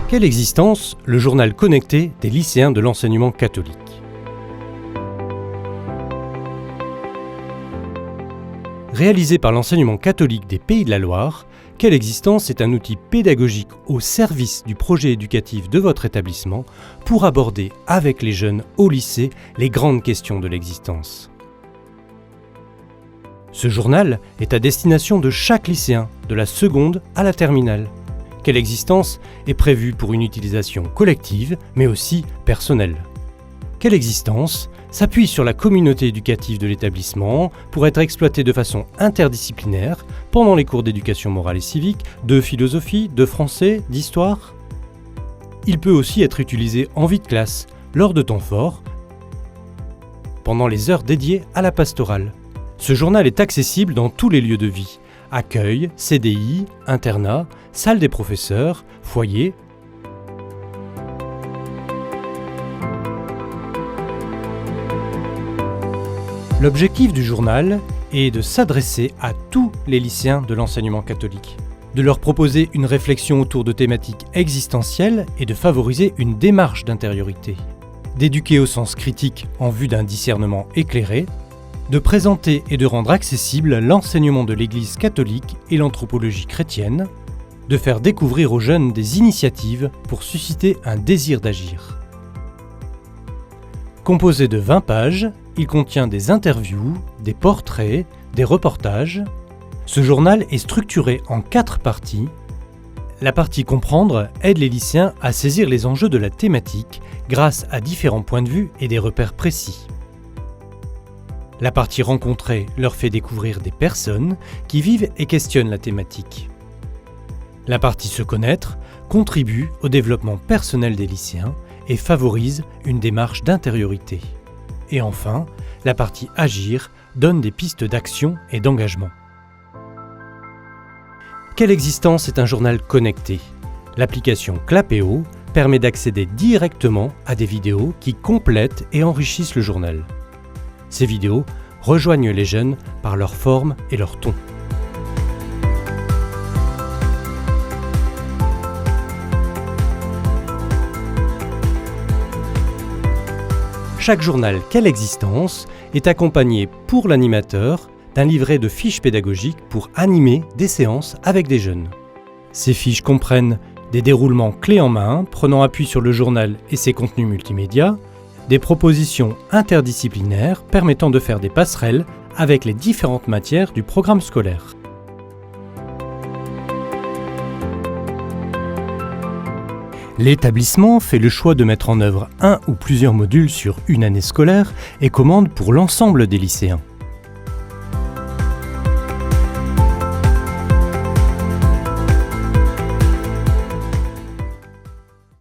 Quelle existence, le journal connecté des lycéens de l'enseignement catholique. Réalisé par l'enseignement catholique des Pays de la Loire, Quelle existence est un outil pédagogique au service du projet éducatif de votre établissement pour aborder avec les jeunes au lycée les grandes questions de l'existence. Ce journal est à destination de chaque lycéen, de la seconde à la terminale. Quelle existence est prévue pour une utilisation collective, mais aussi personnelle. Quelle existence s'appuie sur la communauté éducative de l'établissement pour être exploitée de façon interdisciplinaire pendant les cours d'éducation morale et civique, de philosophie, de français, d'histoire. Il peut aussi être utilisé en vie de classe, lors de temps forts, pendant les heures dédiées à la pastorale. Ce journal est accessible dans tous les lieux de vie, accueil, CDI, internat, salle des professeurs, foyer. L'objectif du journal est de s'adresser à tous les lycéens de l'enseignement catholique, de leur proposer une réflexion autour de thématiques existentielles et de favoriser une démarche d'intériorité, d'éduquer au sens critique en vue d'un discernement éclairé, de présenter et de rendre accessible l'enseignement de l'Église catholique et l'anthropologie chrétienne, de faire découvrir aux jeunes des initiatives pour susciter un désir d'agir. Composé de 20 pages, il contient des interviews, des portraits, des reportages. Ce journal est structuré en 4 parties. La partie Comprendre aide les lycéens à saisir les enjeux de la thématique grâce à différents points de vue et des repères précis. La partie Rencontrer leur fait découvrir des personnes qui vivent et questionnent la thématique. La partie Se connaître contribue au développement personnel des lycéens et favorise une démarche d'intériorité. Et enfin, la partie Agir donne des pistes d'action et d'engagement. Quelle existence est un journal connecté ? L'application Clapeo permet d'accéder directement à des vidéos qui complètent et enrichissent le journal. Ces vidéos rejoignent les jeunes par leur forme et leur ton. Chaque journal Quelle existence est accompagné pour l'animateur d'un livret de fiches pédagogiques pour animer des séances avec des jeunes. Ces fiches comprennent des déroulements clés en main prenant appui sur le journal et ses contenus multimédia, des propositions interdisciplinaires permettant de faire des passerelles avec les différentes matières du programme scolaire. L'établissement fait le choix de mettre en œuvre un ou plusieurs modules sur une année scolaire et commande pour l'ensemble des lycéens.